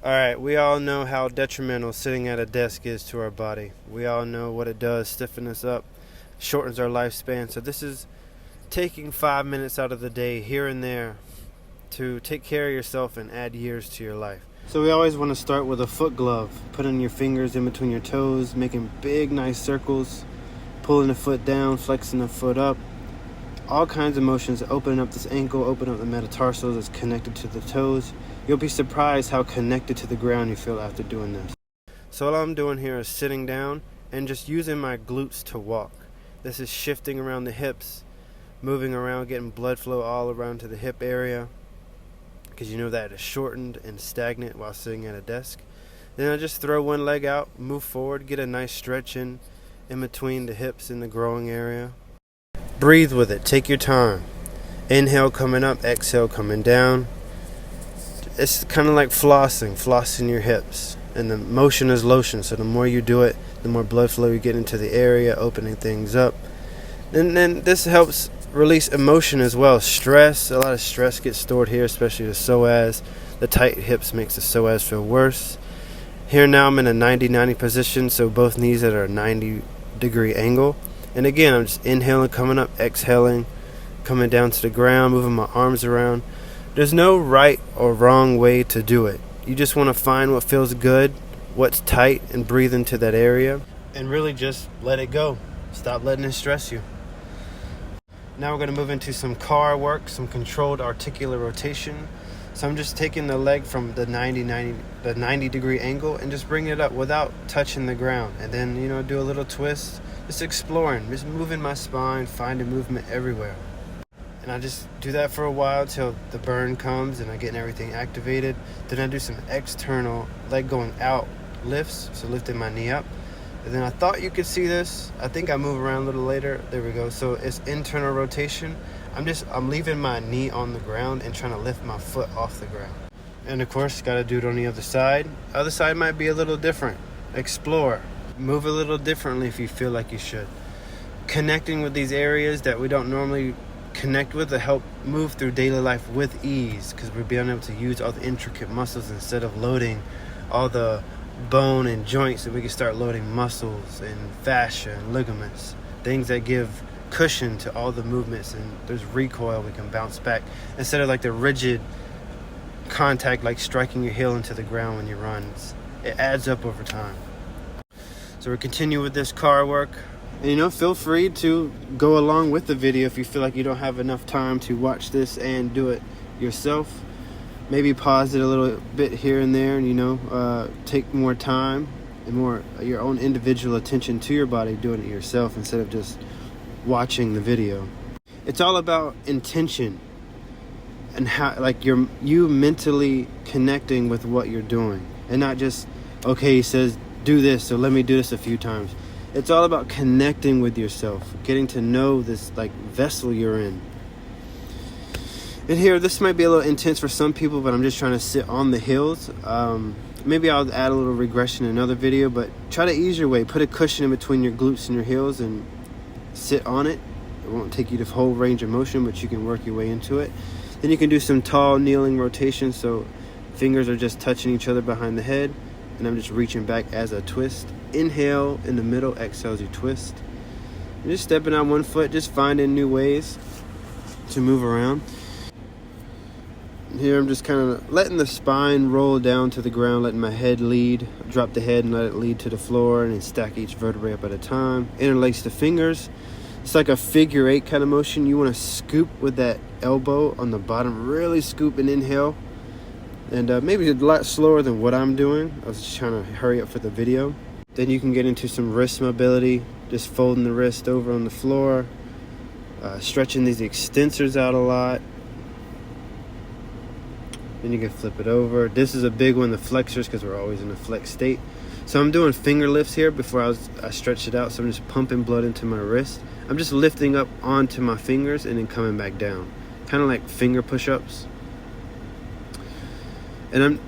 Alright, we all know how detrimental sitting at a desk is to our body. We all know what it does, stiffen us up, shortens our lifespan. So this is taking 5 minutes out of the day here and there to take care of yourself and add years to your life. So we always want to start with a foot glove. Putting your fingers in between your toes, making big nice circles, pulling the foot down, flexing the foot up. All kinds of motions, opening up this ankle, open up the metatarsals that's connected to the toes. You'll be surprised how connected to the ground you feel after doing this. So all I'm doing here is sitting down and just using my glutes to walk. This is shifting around the hips, moving around, getting blood flow all around to the hip area, because you know that is shortened and stagnant while sitting at a desk. Then I just throw one leg out, move forward, get a nice stretch in between the hips and the growing area. Breathe with it, take your time. Inhale coming up, exhale coming down. It's kind of like flossing your hips. And the motion is lotion, so the more you do it, the more blood flow you get into the area, opening things up. And then this helps release emotion as well. Stress, a lot of stress gets stored here, especially the psoas. The tight hips makes the psoas feel worse. Here now I'm in a 90-90 position, so both knees at a 90-degree angle. And again, I'm just inhaling, coming up, exhaling, coming down to the ground, moving my arms around. There's no right or wrong way to do it. You just want to find what feels good, what's tight, and breathe into that area. And really just let it go. Stop letting it stress you. Now we're going to move into some car work, some controlled articular rotation. So I'm just taking the leg from the 90-degree angle and just bringing it up without touching the ground. And then, do a little twist. Just exploring, just moving my spine, finding movement everywhere. And I just do that for a while till the burn comes and I get everything activated. Then I do some external leg going out lifts, so lifting my knee up. And then I thought you could see this. I think I move around a little later. There we go. So it's internal rotation. I'm leaving my knee on the ground and trying to lift my foot off the ground. And of course, got to do it on the other side. Other side might be a little different. Explore. Move a little differently if you feel like you should. Connecting with these areas that we don't normally connect with to help move through daily life with ease, because we're being able to use all the intricate muscles instead of loading all the bone and joints. So we can start loading muscles and fascia and ligaments, things that give cushion to all the movements, and there's recoil. We can bounce back instead of like the rigid contact, like striking your heel into the ground when you run. It adds up over time. So we're continuing with this car work. And feel free to go along with the video if you feel like you don't have enough time to watch this and do it yourself. Maybe pause it a little bit here and there and, take more time and more your own individual attention to your body doing it yourself instead of just watching the video. It's all about intention and how, like, you mentally connecting with what you're doing and not just, okay, he says do this, so let me do this a few times. It's all about connecting with yourself, getting to know this vessel you're in. And here, this might be a little intense for some people, but I'm just trying to sit on the heels. Maybe I'll add a little regression in another video, but try to ease your way. Put a cushion in between your glutes and your heels and sit on it. It won't take you the whole range of motion, but you can work your way into it. Then you can do some tall kneeling rotation, so fingers are just touching each other behind the head. And I'm just reaching back as a twist. Inhale in the middle, exhale as you twist. And just stepping on one foot, just finding new ways to move around. Here I'm just kind of letting the spine roll down to the ground, letting my head lead. Drop the head and let it lead to the floor, and then stack each vertebrae up at a time. Interlace the fingers. It's like a figure 8 kind of motion. You want to scoop with that elbow on the bottom. Really scoop and inhale. And maybe a lot slower than what I'm doing. I was just trying to hurry up for the video. Then you can get into some wrist mobility, just folding the wrist over on the floor, stretching these extensors out a lot. Then you can flip it over. This is a big one, the flexors, because we're always in a flex state. So I'm doing finger lifts here before I stretch it out. So I'm just pumping blood into my wrist. I'm just lifting up onto my fingers and then coming back down. Kind of like finger push-ups. And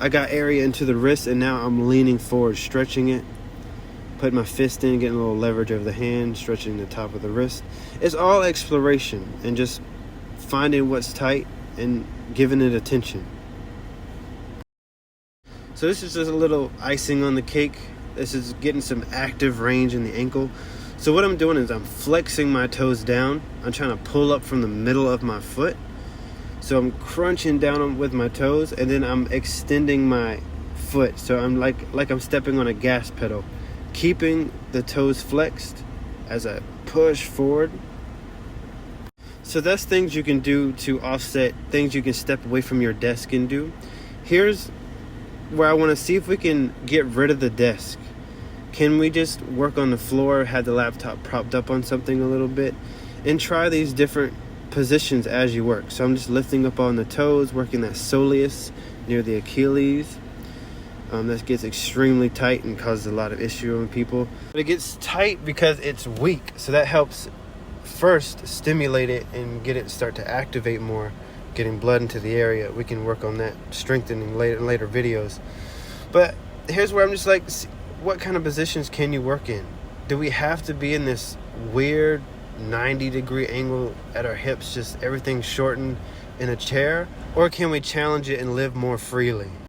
I got area into the wrist, and now I'm leaning forward, stretching it, putting my fist in, getting a little leverage over the hand, stretching the top of the wrist. It's all exploration and just finding what's tight and giving it attention. So this is just a little icing on the cake. This is getting some active range in the ankle. So what I'm doing is I'm flexing my toes down. I'm trying to pull up from the middle of my foot. So I'm crunching down with my toes, and then I'm extending my foot. So I'm like I'm stepping on a gas pedal, keeping the toes flexed as I push forward. So that's things you can do to offset things you can step away from your desk and do. Here's where I want to see if we can get rid of the desk. Can we just work on the floor, have the laptop propped up on something a little bit, and try these different positions as you work? So I'm just lifting up on the toes, working that soleus near the Achilles. That gets extremely tight and causes a lot of issue on people. But it gets tight because it's weak, so that helps first stimulate it and get it start to activate more, getting blood into the area. We can work on that strengthening later videos. But here's where I'm just like, what kind of positions can you work in? Do we have to be in this weird 90-degree angle at our hips, just everything shortened in a chair? Or can we challenge it and live more freely?